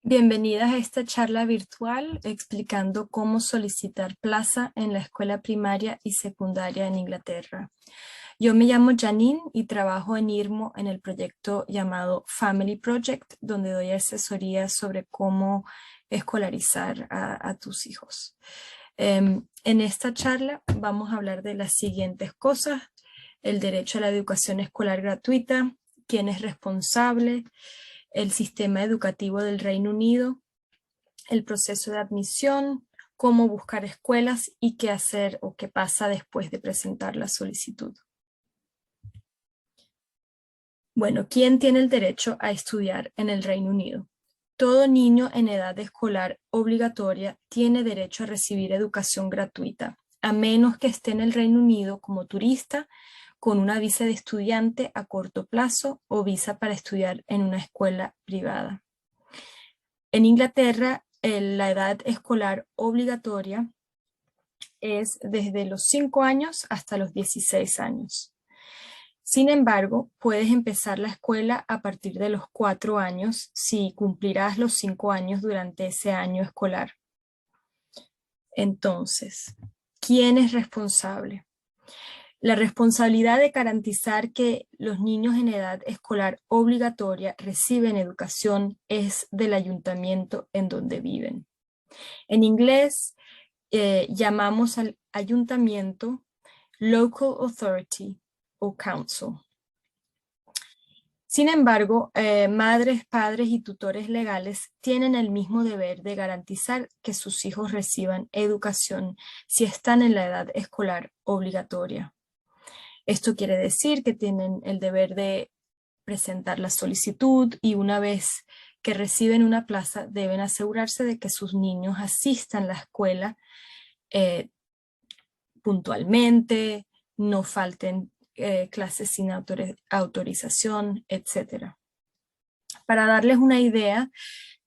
Bienvenidas a esta charla virtual explicando cómo solicitar plaza en la escuela primaria y secundaria en Inglaterra. Yo me llamo Janine y trabajo en IRMO en el proyecto llamado Family Project, donde doy asesoría sobre cómo escolarizar a tus hijos. En esta charla vamos a hablar de las siguientes cosas: el derecho a la educación escolar gratuita, quién es responsable, el sistema educativo del Reino Unido, el proceso de admisión, cómo buscar escuelas y qué hacer o qué pasa después de presentar la solicitud. Bueno, ¿quién tiene el derecho a estudiar en el Reino Unido? Todo niño en edad escolar obligatoria tiene derecho a recibir educación gratuita, a menos que esté en el Reino Unido como turista, con una visa de estudiante a corto plazo o visa para estudiar en una escuela privada. En Inglaterra, la edad escolar obligatoria es desde los 5 años hasta los 16 años. Sin embargo, puedes empezar la escuela a partir de los 4 años si cumplirás los 5 años durante ese año escolar. Entonces, ¿quién es responsable? La responsabilidad de garantizar que los niños en edad escolar obligatoria reciben educación es del ayuntamiento en donde viven. En inglés llamamos al ayuntamiento Local Authority o Council. Sin embargo, madres, padres y tutores legales tienen el mismo deber de garantizar que sus hijos reciban educación si están en la edad escolar obligatoria. Esto quiere decir que tienen el deber de presentar la solicitud y una vez que reciben una plaza deben asegurarse de que sus niños asistan a la escuela puntualmente, no falten clases sin autorización, etc. Para darles una idea,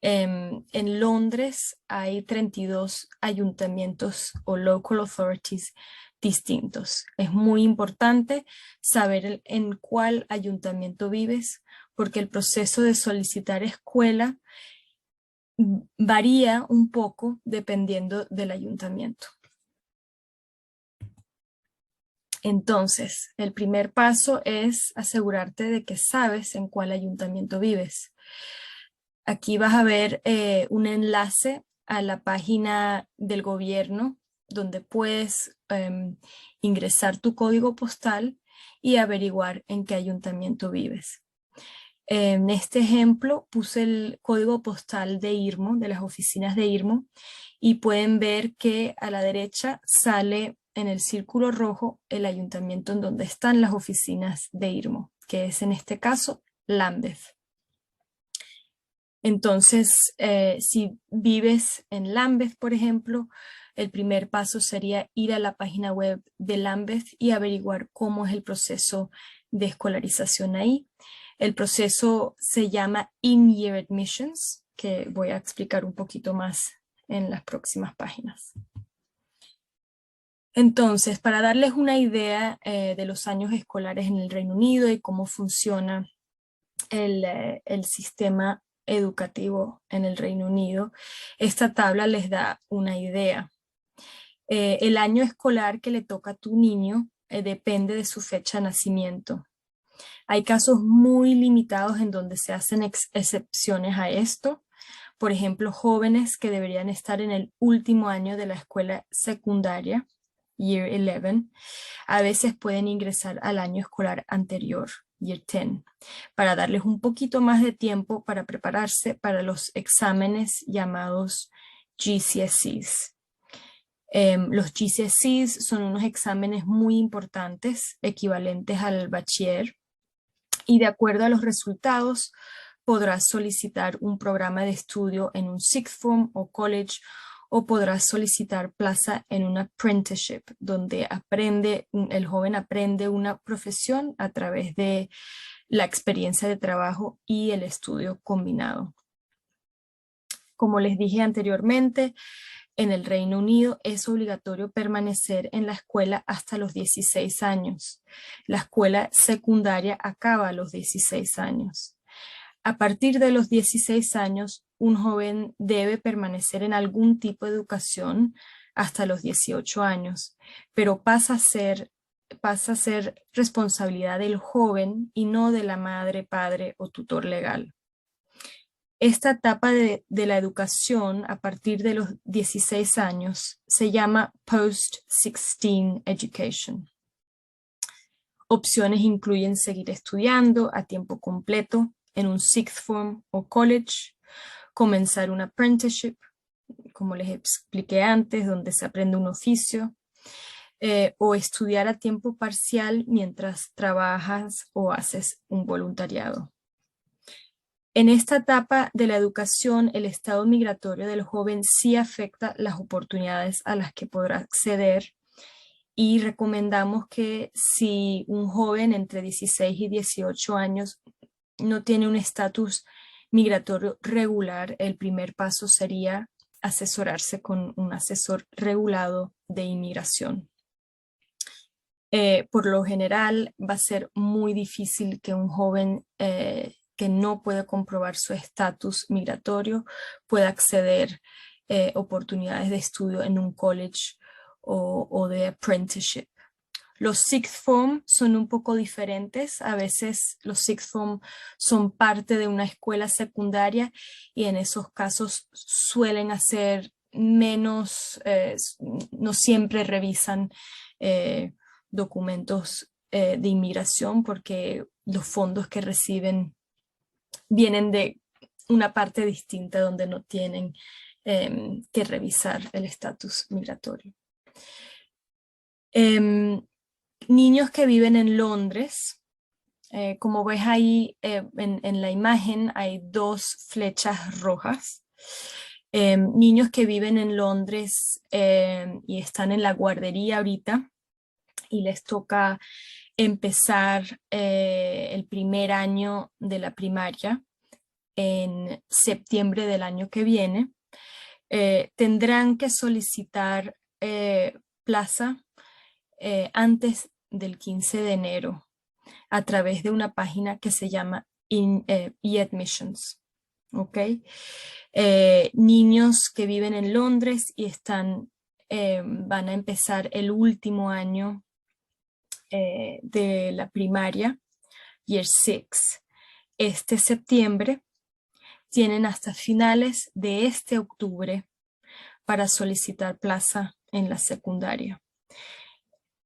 en Londres hay 32 ayuntamientos o local authorities distintos. Es muy importante saber en cuál ayuntamiento vives, porque el proceso de solicitar escuela varía un poco dependiendo del ayuntamiento. Entonces, el primer paso es asegurarte de que sabes en cuál ayuntamiento vives. Aquí vas a ver un enlace a la página del gobierno donde puedes ingresar tu código postal y averiguar en qué ayuntamiento vives. En este ejemplo puse el código postal de IRMO, de las oficinas de IRMO, y pueden ver que a la derecha sale en el círculo rojo el ayuntamiento en donde están las oficinas de IRMO, que es en este caso Lambeth. Entonces, si vives en Lambeth, por ejemplo, el primer paso sería ir a la página web de Lambeth y averiguar cómo es el proceso de escolarización ahí. El proceso se llama In-Year Admissions, que voy a explicar un poquito más en las próximas páginas. Entonces, para darles una idea de los años escolares en el Reino Unido y cómo funciona el sistema educativo en el Reino Unido, esta tabla les da una idea. El año escolar que le toca a tu niño depende de su fecha de nacimiento. Hay casos muy limitados en donde se hacen excepciones a esto. Por ejemplo, jóvenes que deberían estar en el último año de la escuela secundaria, Year 11, a veces pueden ingresar al año escolar anterior, Year 10, para darles un poquito más de tiempo para prepararse para los exámenes llamados GCSEs. Los GCSEs son unos exámenes muy importantes, equivalentes al bachiller, y de acuerdo a los resultados podrás solicitar un programa de estudio en un sixth form o college, o podrás solicitar plaza en un apprenticeship, donde el joven aprende una profesión a través de la experiencia de trabajo y el estudio combinado. Como les dije anteriormente, en el Reino Unido es obligatorio permanecer en la escuela hasta los 16 años. La escuela secundaria acaba a los 16 años. A partir de los 16 años, un joven debe permanecer en algún tipo de educación hasta los 18 años, pero pasa a ser responsabilidad del joven y no de la madre, padre o tutor legal. Esta etapa de la educación a partir de los 16 años se llama Post-16 Education. Opciones incluyen seguir estudiando a tiempo completo en un sixth form o college, comenzar un apprenticeship, como les expliqué antes, donde se aprende un oficio, o estudiar a tiempo parcial mientras trabajas o haces un voluntariado. En esta etapa de la educación, el estado migratorio del joven sí afecta las oportunidades a las que podrá acceder, y recomendamos que si un joven entre 16 y 18 años no tiene un estatus migratorio regular, el primer paso sería asesorarse con un asesor regulado de inmigración. Por lo general va a ser muy difícil que un joven que no puede comprobar su estatus migratorio pueda acceder a oportunidades de estudio en un college o de apprenticeship. Los sixth form son un poco diferentes. A veces los sixth form son parte de una escuela secundaria y en esos casos suelen hacer menos, no siempre revisan documentos de inmigración porque los fondos que reciben vienen de una parte distinta donde no tienen que revisar el estatus migratorio. Niños que viven en Londres, como ves ahí en la imagen hay dos flechas rojas. Niños que viven en Londres y están en la guardería ahorita y les toca empezar el primer año de la primaria en septiembre del año que viene, tendrán que solicitar plaza antes del 15 de enero a través de una página que se llama eAdmissions. ¿Okay? Niños que viven en Londres y van a empezar el último año de la primaria, Year 6, este septiembre, tienen hasta finales de este octubre para solicitar plaza en la secundaria.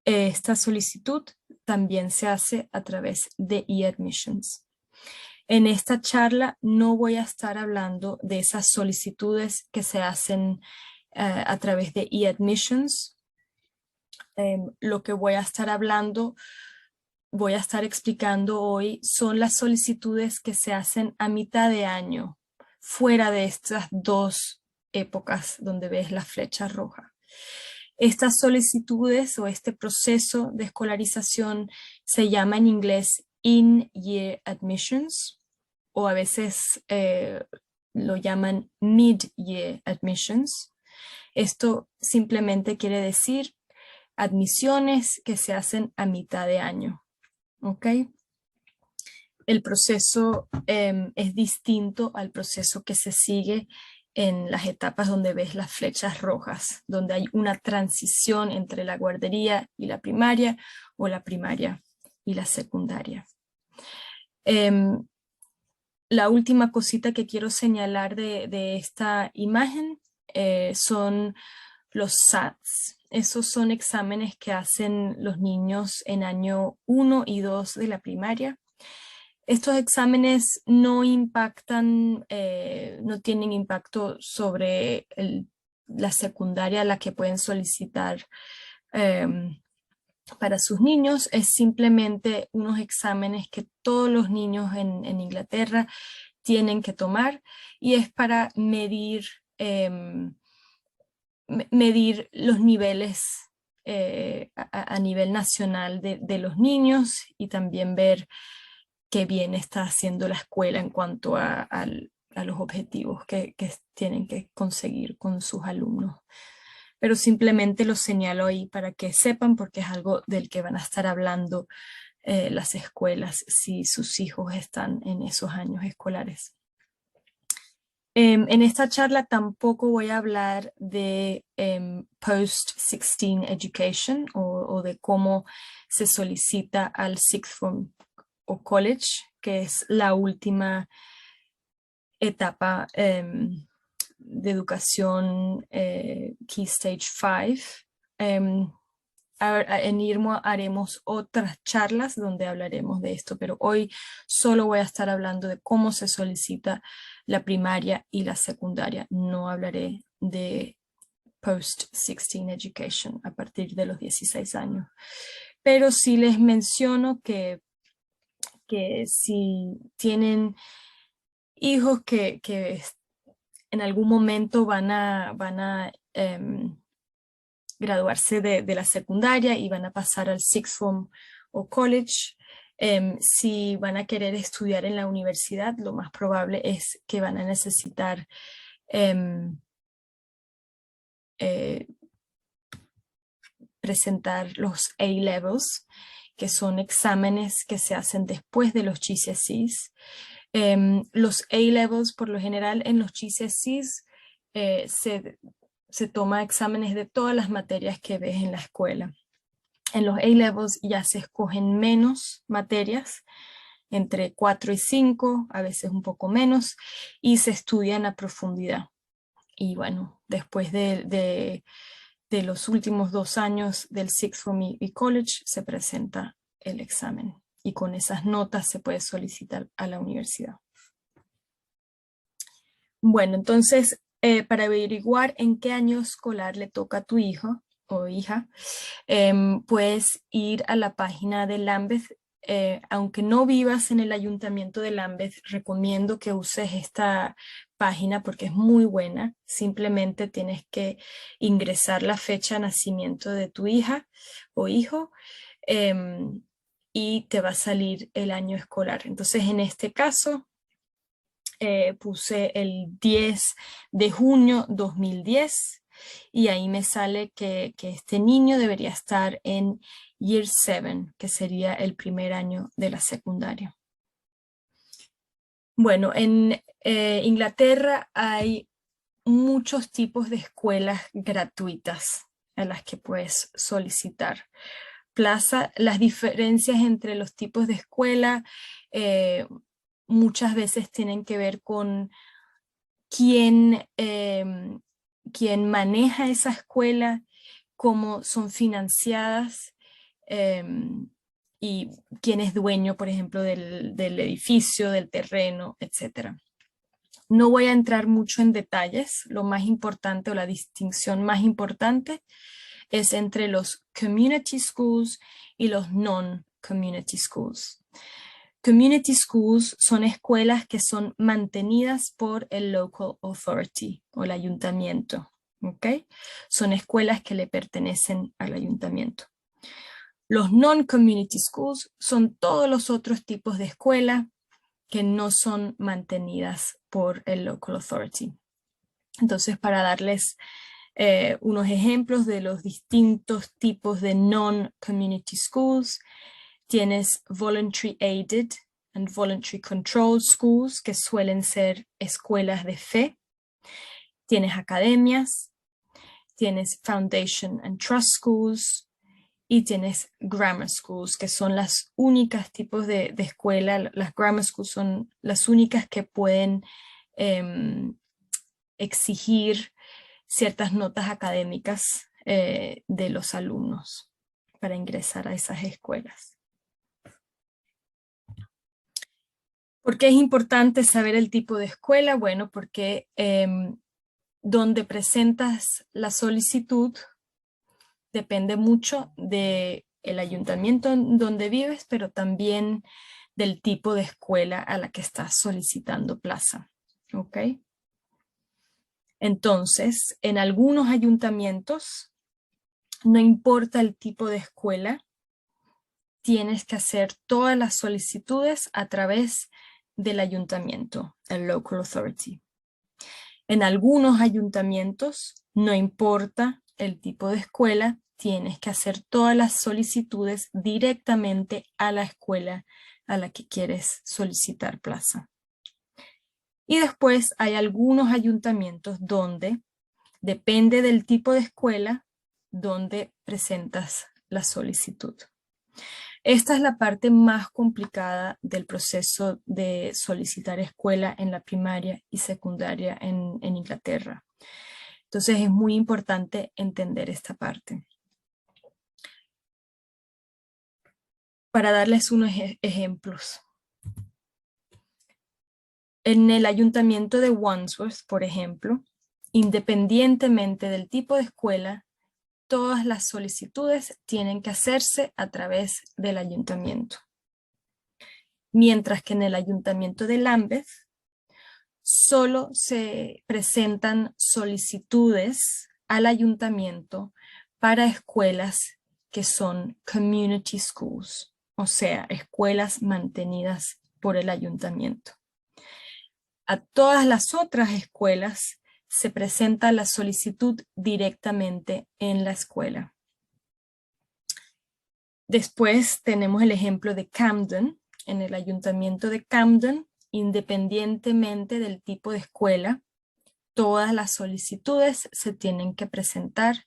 Esta solicitud también se hace a través de eAdmissions. En esta charla no voy a estar hablando de esas solicitudes que se hacen a través de eAdmissions. Lo que voy a estar explicando hoy son las solicitudes que se hacen a mitad de año, fuera de estas dos épocas donde ves la flecha roja. Estas solicitudes o este proceso de escolarización se llama en inglés in-year admissions, o a veces lo llaman mid-year admissions. Esto simplemente quiere decir admisiones que se hacen a mitad de año. ¿Ok? El proceso es distinto al proceso que se sigue en las etapas donde ves las flechas rojas, donde hay una transición entre la guardería y la primaria o la primaria y la secundaria. La última cosita que quiero señalar de esta imagen son los SATs. Esos son exámenes que hacen los niños en año 1 y 2 de la primaria. Estos exámenes no impactan, no tienen impacto sobre la secundaria a la que pueden solicitar para sus niños. Es simplemente unos exámenes que todos los niños en Inglaterra tienen que tomar y es para medir los niveles a nivel nacional de los niños y también ver qué bien está haciendo la escuela en cuanto a los objetivos que tienen que conseguir con sus alumnos. Pero simplemente lo señalo ahí para que sepan porque es algo del que van a estar hablando las escuelas si sus hijos están en esos años escolares. En esta charla tampoco voy a hablar de post-16 education o de cómo se solicita al sixth form o college, que es la última etapa de educación Key Stage 5. En IRMO haremos otras charlas donde hablaremos de esto, pero hoy solo voy a estar hablando de cómo se solicita la primaria y la secundaria. No hablaré de post-16 education a partir de los 16 años. Pero sí les menciono que si tienen hijos que en algún momento van a graduarse de la secundaria y van a pasar al sixth form o college. Si van a querer estudiar en la universidad, lo más probable es que van a necesitar presentar los A-levels, que son exámenes que se hacen después de los GCSEs. Los A-levels, por lo general, en los GCSEs se toma exámenes de todas las materias que ves en la escuela. En los A-levels ya se escogen menos materias, entre 4 y 5, a veces un poco menos, y se estudian a profundidad. Y bueno, después de los últimos 2 años del sixth form y college se presenta el examen. Y con esas notas se puede solicitar a la universidad. Bueno, entonces, para averiguar en qué año escolar le toca a tu hijo o hija, puedes ir a la página de Lambeth. Aunque no vivas en el ayuntamiento de Lambeth, recomiendo que uses esta página porque es muy buena. Simplemente tienes que ingresar la fecha de nacimiento de tu hija o hijo y te va a salir el año escolar. Entonces, en este caso, puse el 10 de junio 2010 y ahí me sale que este niño debería estar en Year 7, que sería el primer año de la secundaria. Bueno, en Inglaterra hay muchos tipos de escuelas gratuitas a las que puedes solicitar plaza. Las diferencias entre los tipos de escuela muchas veces tienen que ver con quién maneja esa escuela, cómo son financiadas y quién es dueño, por ejemplo, del edificio, del terreno, etc. No voy a entrar mucho en detalles. Lo más importante o la distinción más importante es entre los community schools y los non-community schools. Community schools son escuelas que son mantenidas por el local authority o el ayuntamiento. ¿Okay? Son escuelas que le pertenecen al ayuntamiento. Los non-community schools son todos los otros tipos de escuelas que no son mantenidas por el local authority. Entonces, para darles unos ejemplos de los distintos tipos de non-community schools, tienes voluntary aided and voluntary controlled schools, que suelen ser escuelas de fe. Tienes academias, tienes foundation and trust schools, y tienes grammar schools, que son las únicas tipos de escuela. Las grammar schools son las únicas que pueden exigir ciertas notas académicas de los alumnos para ingresar a esas escuelas. ¿Por qué es importante saber el tipo de escuela? Bueno, porque donde presentas la solicitud depende mucho del ayuntamiento donde vives, pero también del tipo de escuela a la que estás solicitando plaza. ¿Ok? Entonces, en algunos ayuntamientos, no importa el tipo de escuela, tienes que hacer todas las solicitudes a través del ayuntamiento, el local authority. En algunos ayuntamientos, no importa el tipo de escuela, tienes que hacer todas las solicitudes directamente a la escuela a la que quieres solicitar plaza. Y después hay algunos ayuntamientos donde, depende del tipo de escuela, donde presentas la solicitud. Esta es la parte más complicada del proceso de solicitar escuela en la primaria y secundaria en Inglaterra. Entonces es muy importante entender esta parte. Para darles unos ejemplos. En el ayuntamiento de Wandsworth, por ejemplo, independientemente del tipo de escuela, todas las solicitudes tienen que hacerse a través del ayuntamiento. Mientras que en el ayuntamiento de Lambeth solo se presentan solicitudes al ayuntamiento para escuelas que son community schools, o sea, escuelas mantenidas por el ayuntamiento. A todas las otras escuelas se presenta la solicitud directamente en la escuela. Después tenemos el ejemplo de Camden. En el ayuntamiento de Camden, independientemente del tipo de escuela, todas las solicitudes se tienen que presentar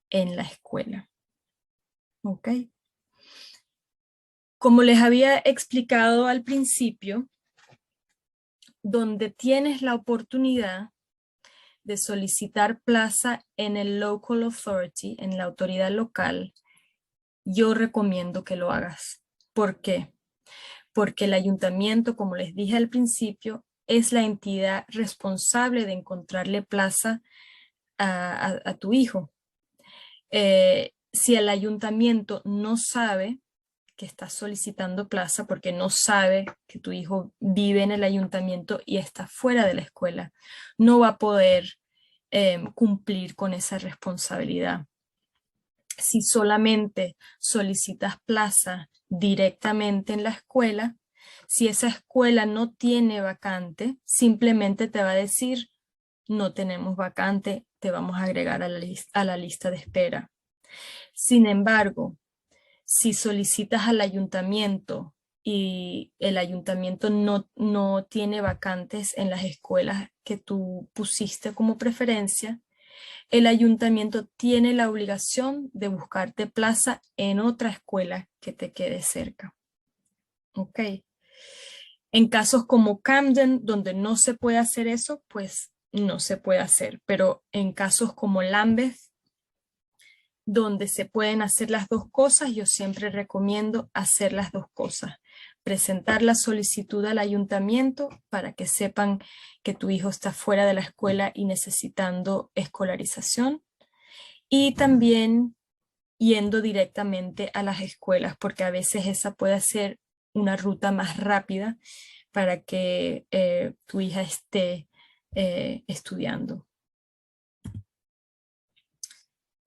en la escuela. ¿Ok? Como les había explicado al principio, donde tienes la oportunidad de solicitar plaza en el local authority, en la autoridad local, yo recomiendo que lo hagas. ¿Por qué? Porque el ayuntamiento, como les dije al principio, es la entidad responsable de encontrarle plaza a tu hijo. Si el ayuntamiento no sabe que estás solicitando plaza porque no sabe que tu hijo vive en el ayuntamiento y está fuera de la escuela, no va a poder cumplir con esa responsabilidad. Si solamente solicitas plaza directamente en la escuela, si esa escuela no tiene vacante, simplemente te va a decir, no tenemos vacante, te vamos a agregar a la lista de espera. Sin embargo, si solicitas al ayuntamiento y el ayuntamiento no tiene vacantes en las escuelas que tú pusiste como preferencia, el ayuntamiento tiene la obligación de buscarte plaza en otra escuela que te quede cerca. ¿Ok? En casos como Camden, donde no se puede hacer eso, pues no se puede hacer. Pero en casos como Lambeth, donde se pueden hacer las dos cosas, yo siempre recomiendo hacer las dos cosas. Presentar la solicitud al ayuntamiento para que sepan que tu hijo está fuera de la escuela y necesitando escolarización. Y también yendo directamente a las escuelas, porque a veces esa puede ser una ruta más rápida para que tu hija esté estudiando.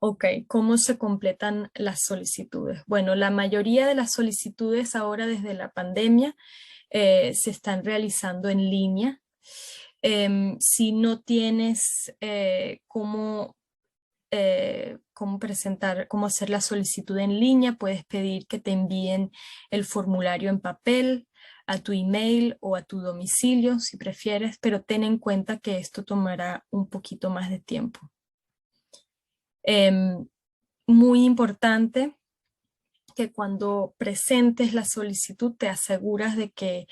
Ok, ¿cómo se completan las solicitudes? Bueno, la mayoría de las solicitudes ahora desde la pandemia se están realizando en línea. Si no tienes cómo cómo hacer la solicitud en línea, puedes pedir que te envíen el formulario en papel a tu email o a tu domicilio si prefieres, pero ten en cuenta que esto tomará un poquito más de tiempo. Muy importante que cuando presentes la solicitud te aseguras de que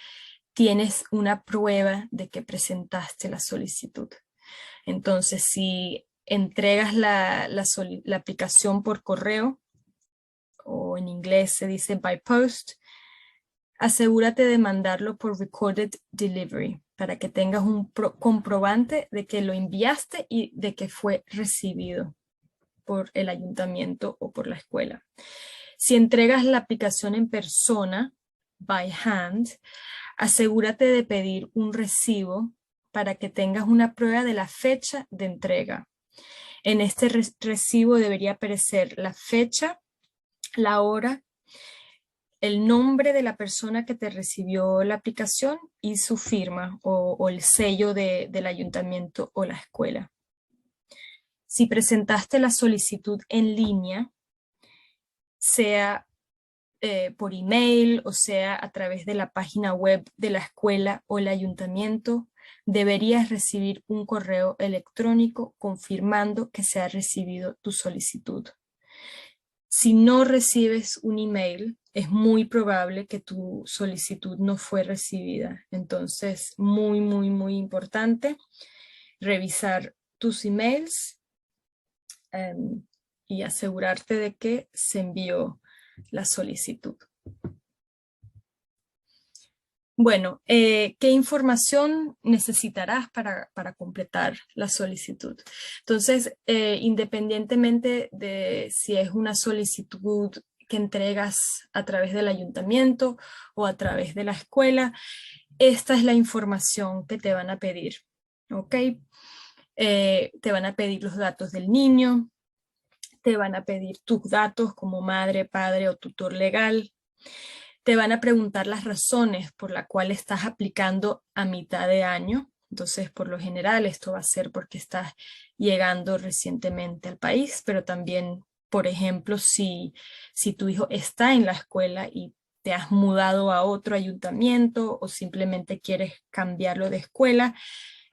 tienes una prueba de que presentaste la solicitud. Entonces, si entregas la aplicación por correo, o en inglés se dice by post, asegúrate de mandarlo por recorded delivery para que tengas un comprobante de que lo enviaste y de que fue recibido por el ayuntamiento o por la escuela. Si entregas la aplicación en persona, by hand, asegúrate de pedir un recibo para que tengas una prueba de la fecha de entrega. En este recibo debería aparecer la fecha, la hora, el nombre de la persona que te recibió la aplicación y su firma o el sello del ayuntamiento o la escuela. Si presentaste la solicitud en línea, sea por email o sea a través de la página web de la escuela o el ayuntamiento, deberías recibir un correo electrónico confirmando que se ha recibido tu solicitud. Si no recibes un email, es muy probable que tu solicitud no fue recibida. Entonces, muy, muy, muy importante revisar tus emails y asegurarte de que se envió la solicitud. Bueno, ¿qué información necesitarás para completar la solicitud? Entonces, independientemente de si es una solicitud que entregas a través del ayuntamiento o a través de la escuela, esta es la información que te van a pedir, ¿ok? Te van a pedir los datos del niño, te van a pedir tus datos como madre, padre o tutor legal. Te van a preguntar las razones por las cuales estás aplicando a mitad de año. Entonces, por lo general, esto va a ser porque estás llegando recientemente al país, pero también, por ejemplo, si tu hijo está en la escuela y te has mudado a otro ayuntamiento o simplemente quieres cambiarlo de escuela,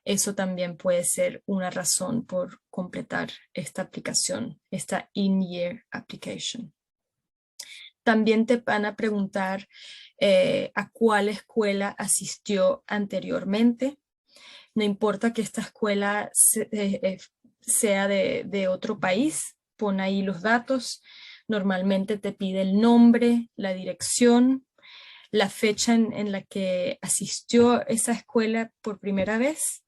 eso también puede ser una razón por completar esta aplicación, esta in-year application. También te van a preguntar a cuál escuela asistió anteriormente. No importa que esta escuela sea de otro país, pon ahí los datos. Normalmente te pide el nombre, la dirección, la fecha en la que asistió esa escuela por primera vez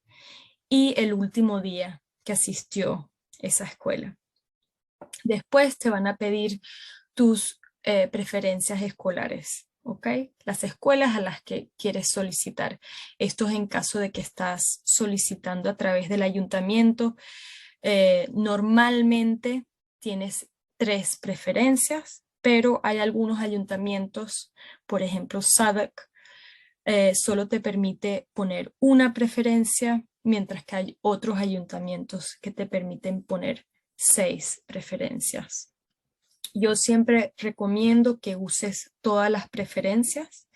y el último día que asistió esa escuela. Después te van a pedir tus preferencias escolares, ¿ok? Las escuelas a las que quieres solicitar. Esto es en caso de que estás solicitando a través del ayuntamiento. Normalmente tienes 3 preferencias, pero hay algunos ayuntamientos, por ejemplo, SADC, solo te permite poner una preferencia, mientras que hay otros ayuntamientos que te permiten poner 6 preferencias. Yo siempre recomiendo que uses todas las preferencias.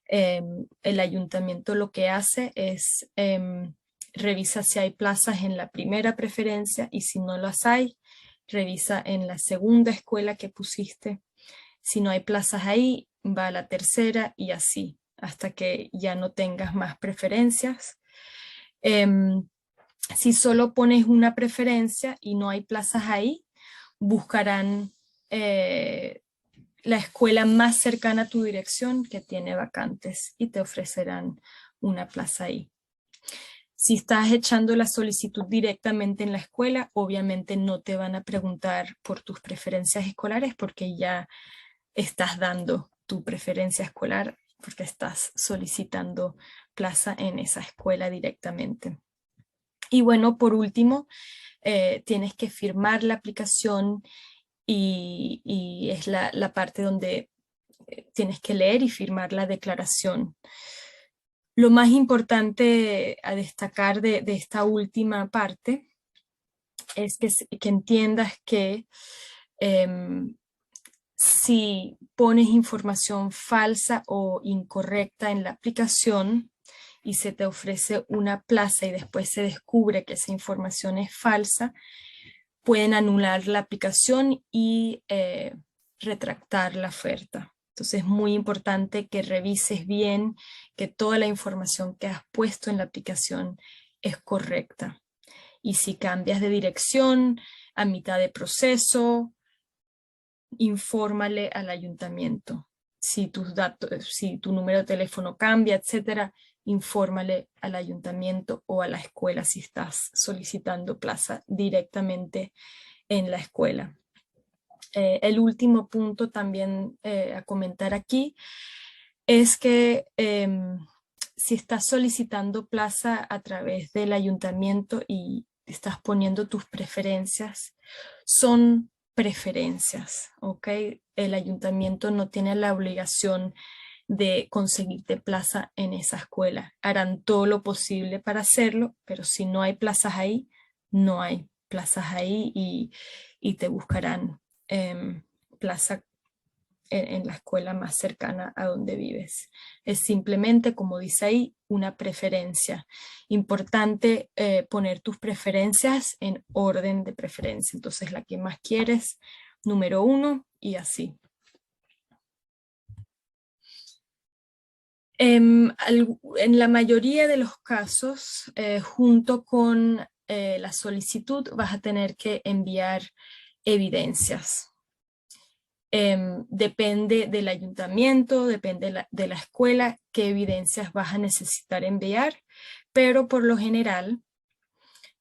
El ayuntamiento lo que hace es revisa si hay plazas en la primera preferencia y si no las hay, revisa en la segunda escuela que pusiste. Si no hay plazas ahí, va a la tercera y así, hasta que ya no tengas más preferencias. Si solo pones una preferencia y no hay plazas ahí, buscarán la escuela más cercana a tu dirección que tiene vacantes y te ofrecerán una plaza ahí. Si estás echando la solicitud directamente en la escuela, obviamente no te van a preguntar por tus preferencias escolares porque ya estás dando tu preferencia escolar porque estás solicitando plaza en esa escuela directamente. Y bueno, por último, tienes que firmar la aplicación y es la parte donde tienes que leer y firmar la declaración. Lo más importante a destacar de esta última parte es que entiendas que si pones información falsa o incorrecta en la aplicación y se te ofrece una plaza y después se descubre que esa información es falsa, pueden anular la aplicación y retractar la oferta. Entonces es muy importante que revises bien que toda la información que has puesto en la aplicación es correcta. Y si cambias de dirección a mitad de proceso, infórmale al ayuntamiento. Si tus datos, si tu número de teléfono cambia, etcétera, infórmale al ayuntamiento o a la escuela si estás solicitando plaza directamente en la escuela. El último punto también a comentar aquí es que si estás solicitando plaza a través del ayuntamiento y estás poniendo tus preferencias, son preferencias, ¿ok? El ayuntamiento no tiene la obligación de conseguirte plaza en esa escuela. Harán todo lo posible para hacerlo, pero si no hay plazas ahí, no hay plazas ahí y te buscarán plaza en la escuela más cercana a donde vives. Es simplemente, como dice ahí, una preferencia. Importante poner tus preferencias en orden de preferencia. Entonces, la que más quieres, número 1, y así. En la mayoría de los casos, junto con la solicitud, vas a tener que enviar evidencias. Depende del ayuntamiento, depende de la escuela, qué evidencias vas a necesitar enviar, pero por lo general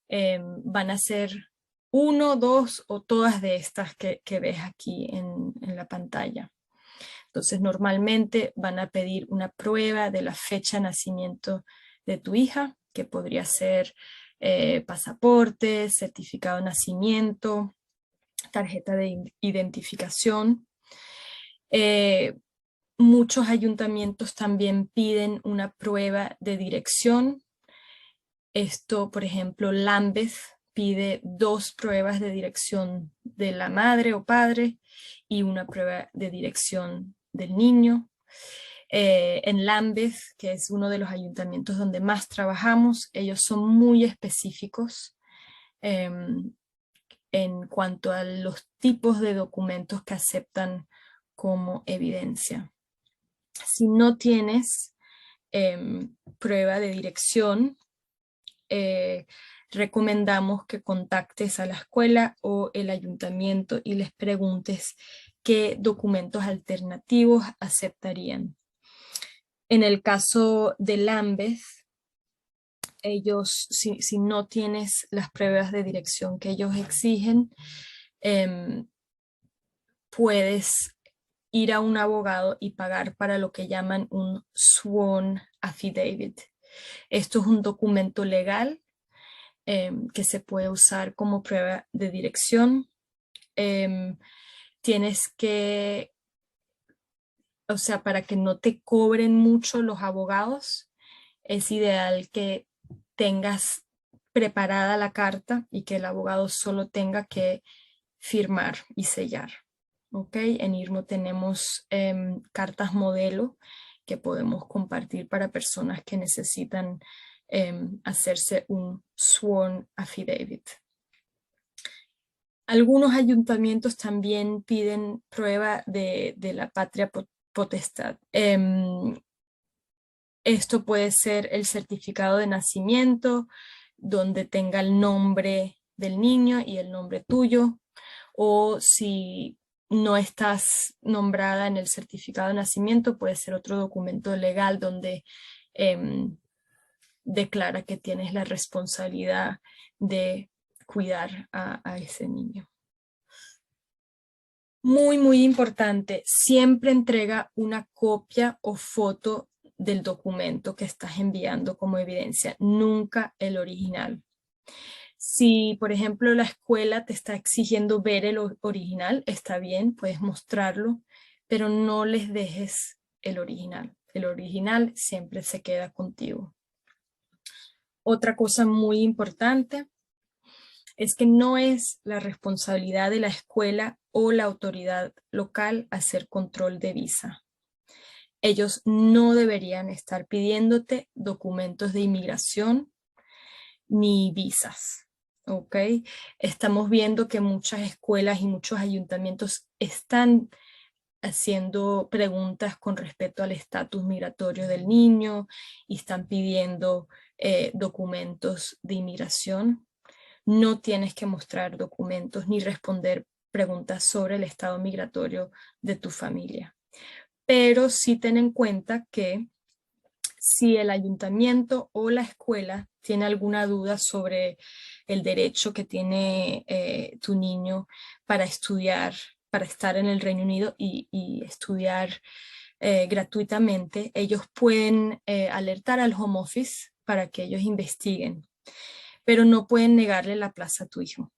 van a ser 1, 2 o todas de estas que ves aquí en la pantalla. Entonces, normalmente van a pedir una prueba de la fecha de nacimiento de tu hija, que podría ser pasaporte, certificado de nacimiento, tarjeta de identificación. Muchos ayuntamientos también piden una prueba de dirección. Esto, por ejemplo, Lambeth pide 2 pruebas de dirección de la madre o padre y una prueba de dirección del niño. En Lambeth, que es uno de los ayuntamientos donde más trabajamos, ellos son muy específicos en cuanto a los tipos de documentos que aceptan como evidencia. Si no tienes prueba de dirección, recomendamos que contactes a la escuela o el ayuntamiento y les preguntes qué documentos alternativos aceptarían. En el caso de Lambeth, ellos, si no tienes las pruebas de dirección que ellos exigen, puedes ir a un abogado y pagar para lo que llaman un sworn affidavit. Esto es un documento legal que se puede usar como prueba de dirección. Tienes que, o sea, para que no te cobren mucho los abogados, es ideal que tengas preparada la carta y que el abogado solo tenga que firmar y sellar. ¿Ok? En IRMO tenemos cartas modelo que podemos compartir para personas que necesitan hacerse un sworn affidavit. Algunos ayuntamientos también piden prueba de la patria potestad. Esto puede ser el certificado de nacimiento, donde tenga el nombre del niño y el nombre tuyo, o si no estás nombrada en el certificado de nacimiento, puede ser otro documento legal donde declara que tienes la responsabilidad de cuidar a ese niño. Muy, muy importante, siempre entrega una copia o foto del documento que estás enviando como evidencia, nunca el original. Si, por ejemplo, la escuela te está exigiendo ver el original, está bien, puedes mostrarlo, pero no les dejes el original. El original siempre se queda contigo. Otra cosa muy importante es que no es la responsabilidad de la escuela o la autoridad local hacer control de visa. Ellos no deberían estar pidiéndote documentos de inmigración ni visas. ¿Ok? Estamos viendo que muchas escuelas y muchos ayuntamientos están haciendo preguntas con respecto al estatus migratorio del niño y están pidiendo documentos de inmigración. No tienes que mostrar documentos ni responder preguntas sobre el estado migratorio de tu familia. Pero sí ten en cuenta que si el ayuntamiento o la escuela tiene alguna duda sobre el derecho que tiene tu niño para estudiar, para estar en el Reino Unido y estudiar gratuitamente, ellos pueden alertar al Home Office para que ellos investiguen, pero no pueden negarle la plaza a tu hijo.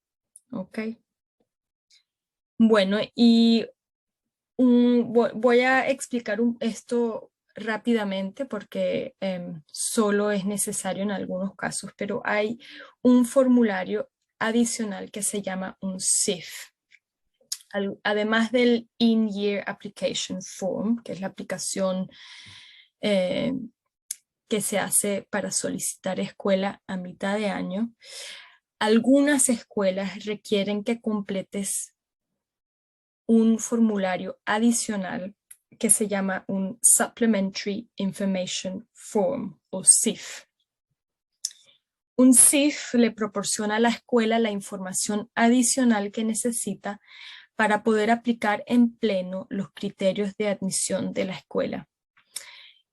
¿Ok? Bueno, y voy a explicar esto rápidamente porque solo es necesario en algunos casos, pero hay un formulario adicional que se llama un SIF. además del In-Year Application Form, que es la aplicación que se hace para solicitar escuela a mitad de año, algunas escuelas requieren que completes un formulario adicional que se llama un Supplementary Information Form o SIF. Un SIF le proporciona a la escuela la información adicional que necesita para poder aplicar en pleno los criterios de admisión de la escuela.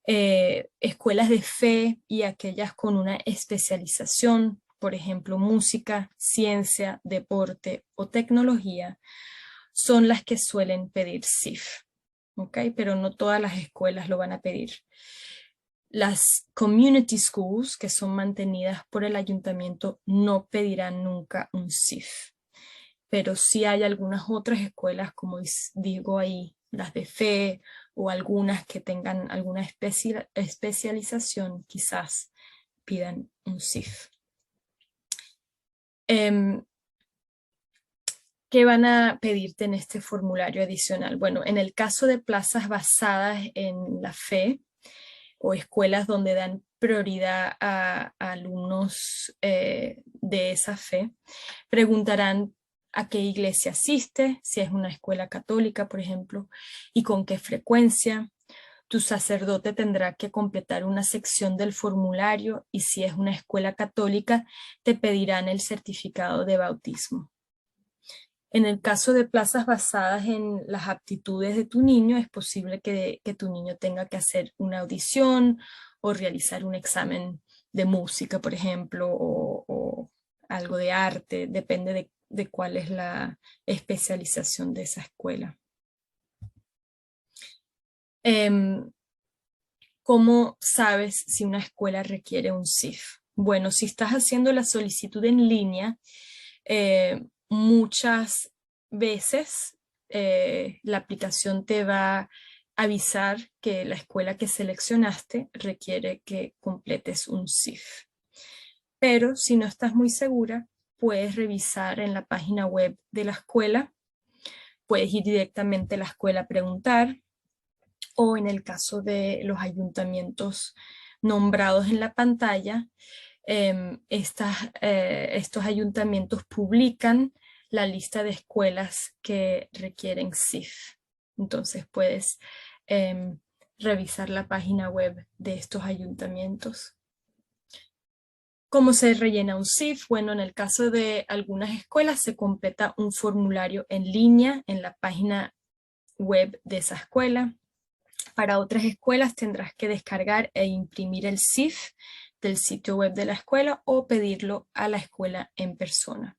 Escuelas de fe y aquellas con una especialización, por ejemplo, música, ciencia, deporte o tecnología, son las que suelen pedir SIF, ¿ok? Pero no todas las escuelas lo van a pedir. Las community schools, que son mantenidas por el ayuntamiento, no pedirán nunca un SIF. Pero sí hay algunas otras escuelas, como digo ahí, las de fe o algunas que tengan alguna especialización, quizás pidan un SIF. ¿Qué van a pedirte en este formulario adicional? Bueno, en el caso de plazas basadas en la fe o escuelas donde dan prioridad a alumnos de esa fe, preguntarán a qué iglesia asiste, si es una escuela católica, por ejemplo, y con qué frecuencia. Tu sacerdote tendrá que completar una sección del formulario y si es una escuela católica, te pedirán el certificado de bautismo. En el caso de plazas basadas en las aptitudes de tu niño, es posible que tu niño tenga que hacer una audición o realizar un examen de música, por ejemplo, o algo de arte, depende de cuál es la especialización de esa escuela. ¿Cómo sabes si una escuela requiere un SIF? Bueno, si estás haciendo la solicitud en línea, muchas veces la aplicación te va a avisar que la escuela que seleccionaste requiere que completes un SIF. Pero si no estás muy segura, puedes revisar en la página web de la escuela, puedes ir directamente a la escuela a preguntar, o en el caso de los ayuntamientos nombrados en la pantalla, estos ayuntamientos publican la lista de escuelas que requieren SIF. Entonces puedes revisar la página web de estos ayuntamientos. ¿Cómo se rellena un SIF? Bueno, en el caso de algunas escuelas se completa un formulario en línea en la página web de esa escuela. Para otras escuelas tendrás que descargar e imprimir el SIF del sitio web de la escuela o pedirlo a la escuela en persona.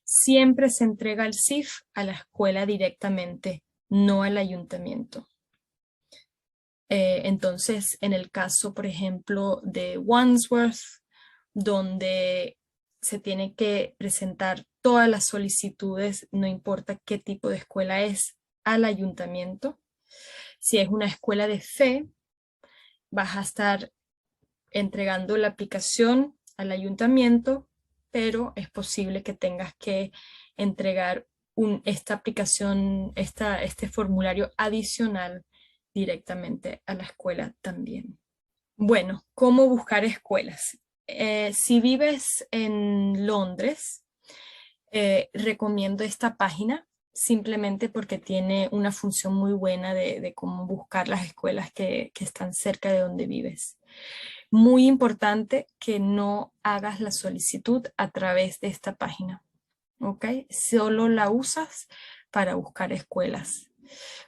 Siempre se entrega el SIF a la escuela directamente, no al ayuntamiento. Entonces, en el caso, por ejemplo, de Wandsworth, donde se tiene que presentar todas las solicitudes, no importa qué tipo de escuela es, al ayuntamiento. Si es una escuela de fe, vas a estar entregando la aplicación al ayuntamiento, pero es posible que tengas que entregar esta aplicación, este formulario adicional directamente a la escuela también. Bueno, ¿cómo buscar escuelas? Si vives en Londres, recomiendo esta página simplemente porque tiene una función muy buena de cómo buscar las escuelas que están cerca de donde vives. Muy importante que no hagas la solicitud a través de esta página, ¿ok? Solo la usas para buscar escuelas.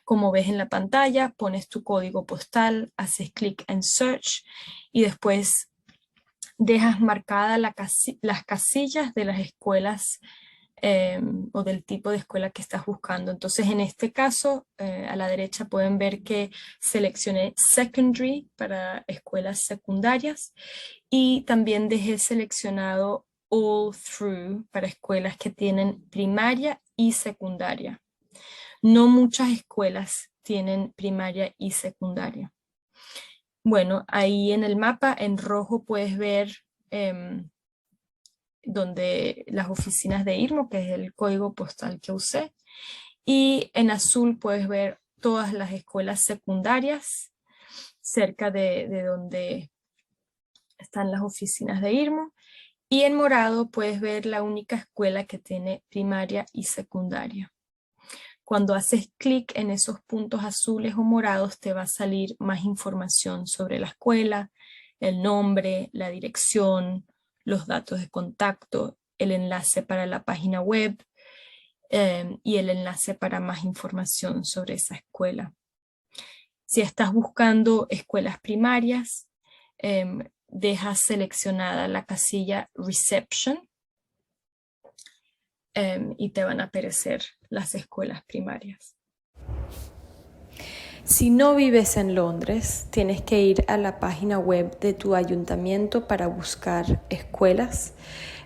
Como ves en la pantalla, pones tu código postal, haces clic en Search y después dejas marcadas las casillas de las escuelas o del tipo de escuela que estás buscando. Entonces, en este caso, a la derecha pueden ver que seleccioné Secondary para escuelas secundarias y también dejé seleccionado All Through para escuelas que tienen primaria y secundaria. No muchas escuelas tienen primaria y secundaria. Bueno, ahí en el mapa en rojo puedes ver donde las oficinas de IRMO, que es el código postal que usé, Y en azul puedes ver todas las escuelas secundarias cerca de donde están las oficinas de IRMO. Y en morado puedes ver la única escuela que tiene primaria y secundaria. Cuando haces clic en esos puntos azules o morados te va a salir más información sobre la escuela, el nombre, la dirección, los datos de contacto, el enlace para la página web y el enlace para más información sobre esa escuela. Si estás buscando escuelas primarias, dejas seleccionada la casilla Reception y te van a aparecer las escuelas primarias. Si no vives en Londres, tienes que ir a la página web de tu ayuntamiento para buscar escuelas.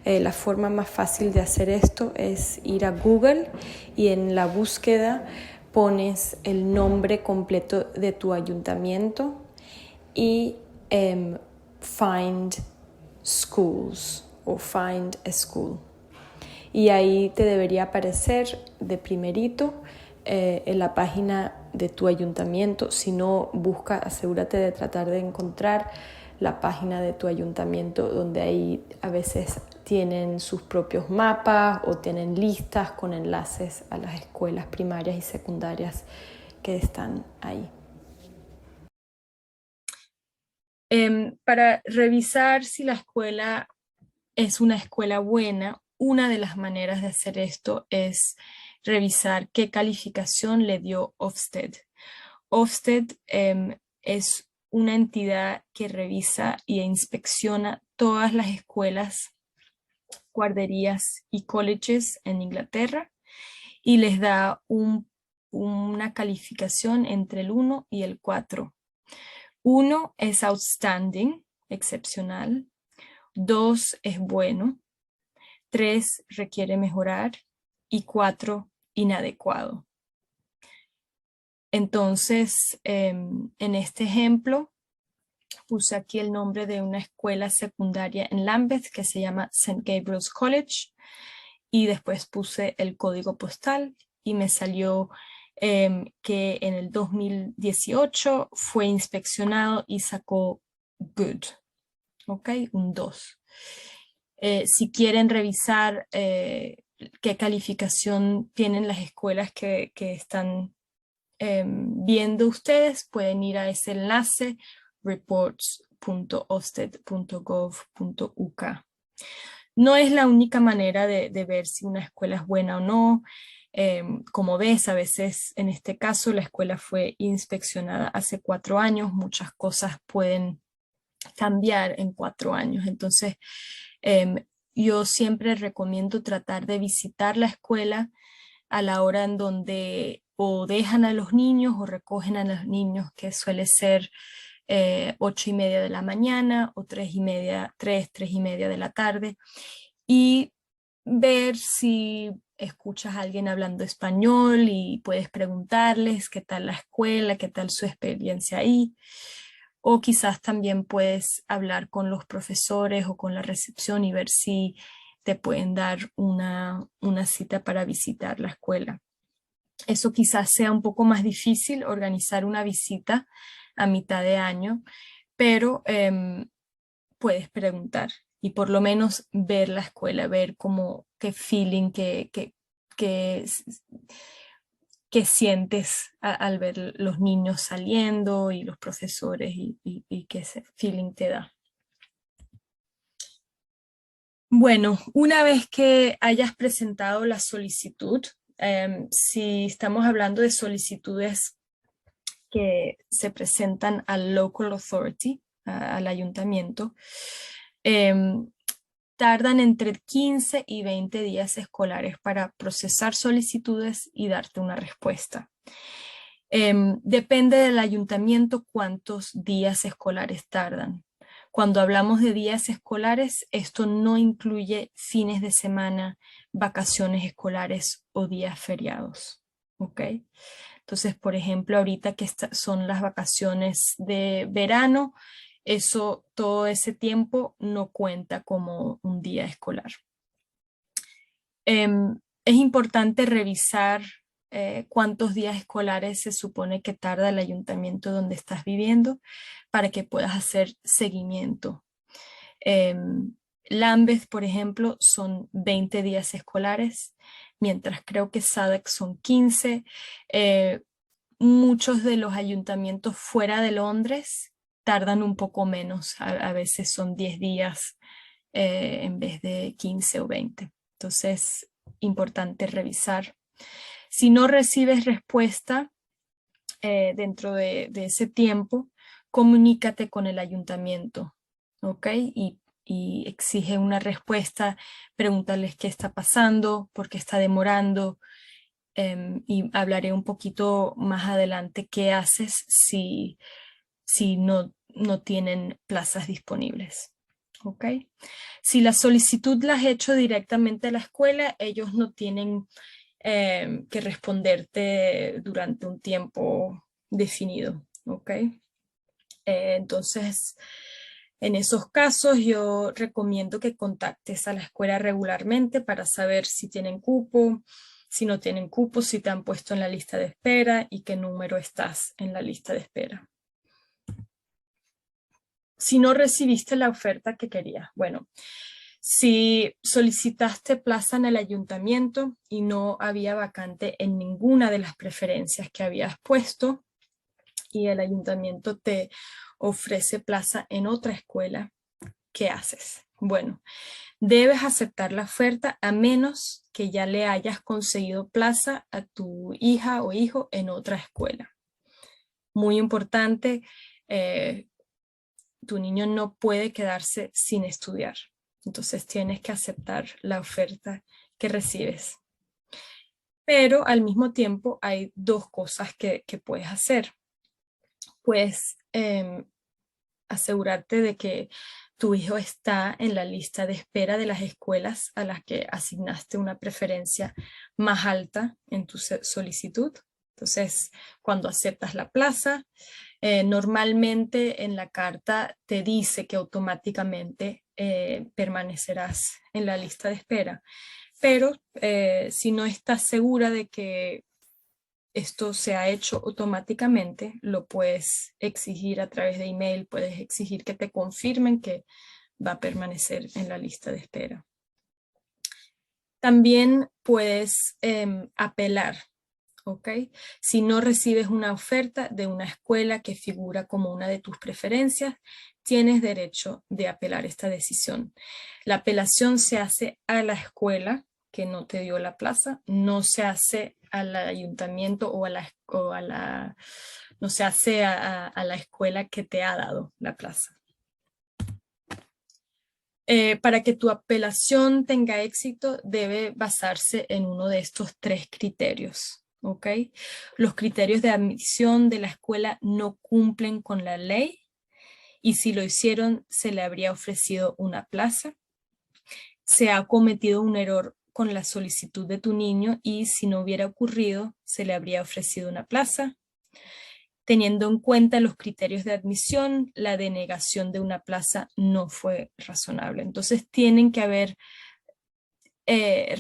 La forma más fácil de hacer esto es ir a Google y en la búsqueda pones el nombre completo de tu ayuntamiento y Find Schools o Find a School. Y ahí te debería aparecer de primerito en la página de tu ayuntamiento. Si no, asegúrate de tratar de encontrar la página de tu ayuntamiento donde ahí a veces tienen sus propios mapas o tienen listas con enlaces a las escuelas primarias y secundarias que están ahí. Para revisar si la escuela es una escuela buena, una de las maneras de hacer esto es revisar qué calificación le dio Ofsted. Ofsted es una entidad que revisa e inspecciona todas las escuelas, guarderías y colleges en Inglaterra y les da una calificación entre el 1 y el 4. 1 es outstanding, excepcional. 2 es bueno. 3 requiere mejorar y 4 inadecuado. Entonces, en este ejemplo, puse aquí el nombre de una escuela secundaria en Lambeth que se llama St. Gabriel's College y después puse el código postal y me salió que en el 2018 fue inspeccionado y sacó good, ¿ok? Un 2. Si quieren revisar qué calificación tienen las escuelas que están viendo ustedes, pueden ir a ese enlace reports.ofsted.gov.uk. No es la única manera de ver si una escuela es buena o no. Como ves, a veces en este caso la escuela fue inspeccionada hace 4 años, muchas cosas pueden cambiar en 4 años. Entonces, yo siempre recomiendo tratar de visitar la escuela a la hora en donde o dejan a los niños o recogen a los niños, que suele ser 8:30 de la mañana o 3:30 de la tarde, y ver si escuchas a alguien hablando español y puedes preguntarles qué tal la escuela, qué tal su experiencia ahí. O quizás también puedes hablar con los profesores o con la recepción y ver si te pueden dar una cita para visitar la escuela. Eso quizás sea un poco más difícil, organizar una visita a mitad de año, pero puedes preguntar y por lo menos ver la escuela, ver qué feeling, qué sientes al ver los niños saliendo y los profesores y qué ese feeling te da. Bueno, una vez que hayas presentado la solicitud, si estamos hablando de solicitudes que se presentan al local authority, al ayuntamiento, tardan entre 15 y 20 días escolares para procesar solicitudes y darte una respuesta. Depende del ayuntamiento cuántos días escolares tardan. Cuando hablamos de días escolares, esto no incluye fines de semana, vacaciones escolares o días feriados. ¿Ok? Entonces, por ejemplo, ahorita que son las vacaciones de verano, todo ese tiempo no cuenta como un día escolar. Es importante revisar cuántos días escolares se supone que tarda el ayuntamiento donde estás viviendo para que puedas hacer seguimiento. Lambeth, por ejemplo, son 20 días escolares, mientras creo que SADC son 15. Muchos de los ayuntamientos fuera de Londres tardan un poco menos, a veces son 10 días en vez de 15 o 20. Entonces, importante revisar. Si no recibes respuesta dentro de ese tiempo, comunícate con el ayuntamiento, ¿ok? Y exige una respuesta, pregúntales qué está pasando, por qué está demorando, y hablaré un poquito más adelante qué haces si no tienen plazas disponibles. ¿Ok? Si la solicitud la has hecho directamente a la escuela, ellos no tienen que responderte durante un tiempo definido. ¿Ok? Entonces, en esos casos yo recomiendo que contactes a la escuela regularmente para saber si tienen cupo, si no tienen cupo, si te han puesto en la lista de espera y qué número estás en la lista de espera. Si no recibiste la oferta que querías, bueno, si solicitaste plaza en el ayuntamiento y no había vacante en ninguna de las preferencias que habías puesto y el ayuntamiento te ofrece plaza en otra escuela, ¿qué haces? Bueno, debes aceptar la oferta a menos que ya le hayas conseguido plaza a tu hija o hijo en otra escuela. Muy importante, tu niño no puede quedarse sin estudiar. Entonces tienes que aceptar la oferta que recibes. Pero al mismo tiempo hay dos cosas que puedes hacer. Puedes asegurarte de que tu hijo está en la lista de espera de las escuelas a las que asignaste una preferencia más alta en tu solicitud. Entonces, cuando aceptas la plaza, normalmente en la carta te dice que automáticamente permanecerás en la lista de espera. Pero si no estás segura de que esto se ha hecho automáticamente, lo puedes exigir a través de email, puedes exigir que te confirmen que va a permanecer en la lista de espera. También puedes apelar, ¿ok? Si no recibes una oferta de una escuela que figura como una de tus preferencias, tienes derecho de apelar esta decisión. La apelación se hace a la escuela que no te dio la plaza, no se hace al ayuntamiento no se hace a la escuela que te ha dado la plaza. Para que tu apelación tenga éxito, debe basarse en uno de estos tres criterios. ¿Ok? Los criterios de admisión de la escuela no cumplen con la ley y si lo hicieron, se le habría ofrecido una plaza. Se ha cometido un error con la solicitud de tu niño y si no hubiera ocurrido, se le habría ofrecido una plaza. Teniendo en cuenta los criterios de admisión, la denegación de una plaza no fue razonable. Entonces tienen que haber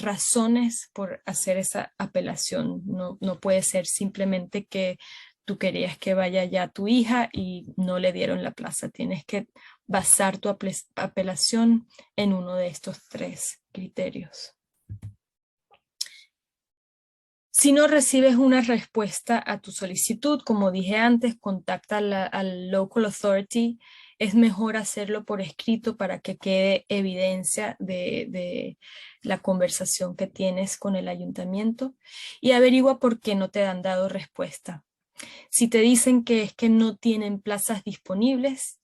razones por hacer esa apelación. No puede ser simplemente que tú querías que vaya ya tu hija y no le dieron la plaza. Tienes que basar tu apelación en uno de estos tres criterios. Si no recibes una respuesta a tu solicitud, como dije antes, contacta al local authority. Es mejor hacerlo por escrito para que quede evidencia de la conversación que tienes con el ayuntamiento y averigua por qué no te han dado respuesta. Si te dicen que es que no tienen plazas disponibles,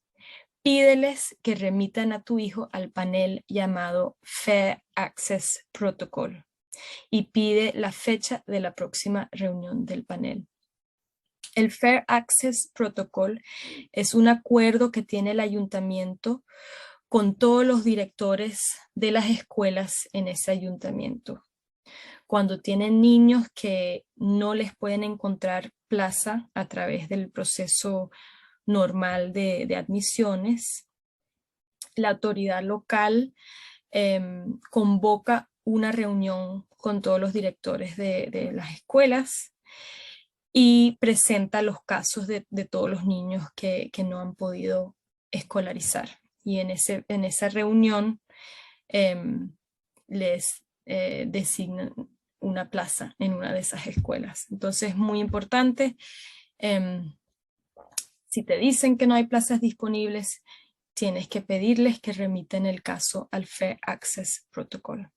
pídeles que remitan a tu hijo al panel llamado Fair Access Protocol y pide la fecha de la próxima reunión del panel. El Fair Access Protocol es un acuerdo que tiene el ayuntamiento con todos los directores de las escuelas en ese ayuntamiento. Cuando tienen niños que no les pueden encontrar plaza a través del proceso normal de admisiones, la autoridad local convoca una reunión con todos los directores de las escuelas y presenta los casos de todos los niños que no han podido escolarizar. Y en esa reunión les designan una plaza en una de esas escuelas. Entonces es muy importante. Si te dicen que no hay plazas disponibles, tienes que pedirles que remiten el caso al Fair Access Protocol.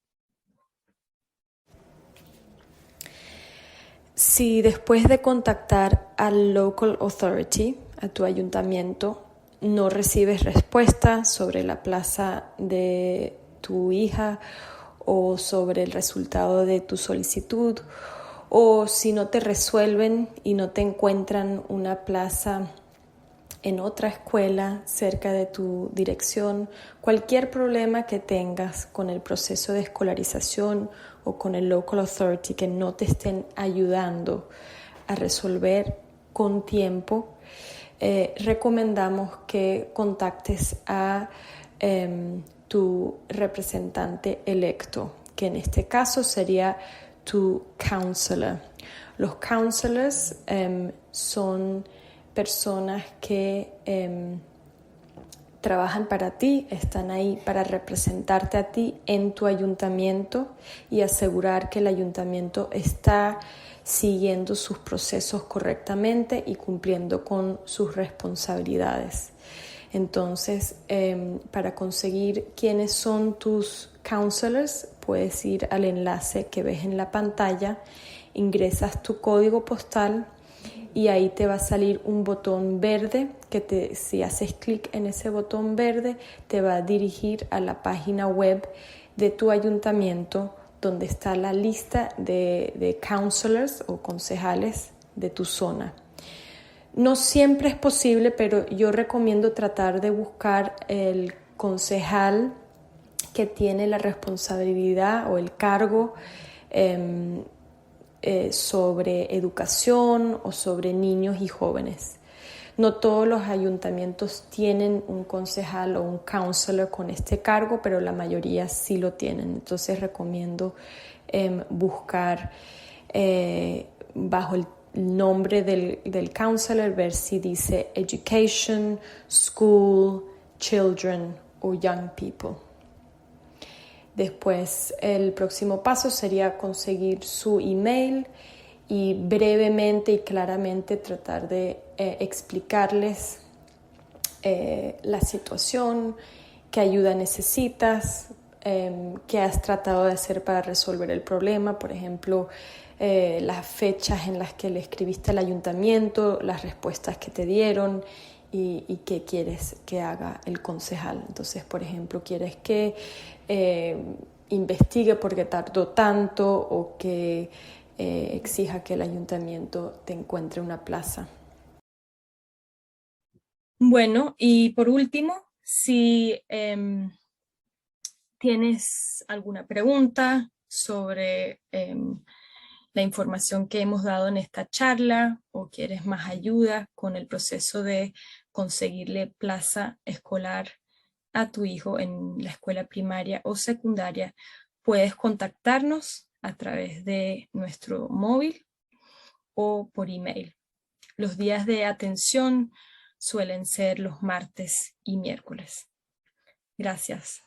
Si después de contactar al local authority, a tu ayuntamiento, no recibes respuesta sobre la plaza de tu hija o sobre el resultado de tu solicitud, o si no te resuelven y no te encuentran una plaza en otra escuela cerca de tu dirección, cualquier problema que tengas con el proceso de escolarización o con el local authority que no te estén ayudando a resolver con tiempo, recomendamos que contactes a tu representante electo, que en este caso sería tu counselor. Los counselors son personas que trabajan para ti, están ahí para representarte a ti en tu ayuntamiento y asegurar que el ayuntamiento está siguiendo sus procesos correctamente y cumpliendo con sus responsabilidades. Entonces, para conseguir quiénes son tus counselors, puedes ir al enlace que ves en la pantalla, ingresas tu código postal y ahí te va a salir un botón verde que si haces clic en ese botón verde te va a dirigir a la página web de tu ayuntamiento donde está la lista de counselors o concejales de tu zona. No siempre es posible, pero yo recomiendo tratar de buscar el concejal que tiene la responsabilidad o el cargo sobre educación o sobre niños y jóvenes. No todos los ayuntamientos tienen un concejal o un counselor con este cargo, pero la mayoría sí lo tienen. Entonces recomiendo buscar bajo el nombre del counselor, ver si dice Education, School, Children o Young People. Después, el próximo paso sería conseguir su email y brevemente y claramente tratar de explicarles la situación, qué ayuda necesitas, qué has tratado de hacer para resolver el problema, por ejemplo, las fechas en las que le escribiste al ayuntamiento, las respuestas que te dieron y qué quieres que haga el concejal. Entonces, por ejemplo, quieres que investigue por qué tardó tanto o que exija que el ayuntamiento te encuentre una plaza. Bueno, y por último, si tienes alguna pregunta sobre la información que hemos dado en esta charla o quieres más ayuda con el proceso de conseguirle plaza escolar a tu hijo en la escuela primaria o secundaria, puedes contactarnos a través de nuestro móvil o por email. Los días de atención suelen ser los martes y miércoles. Gracias.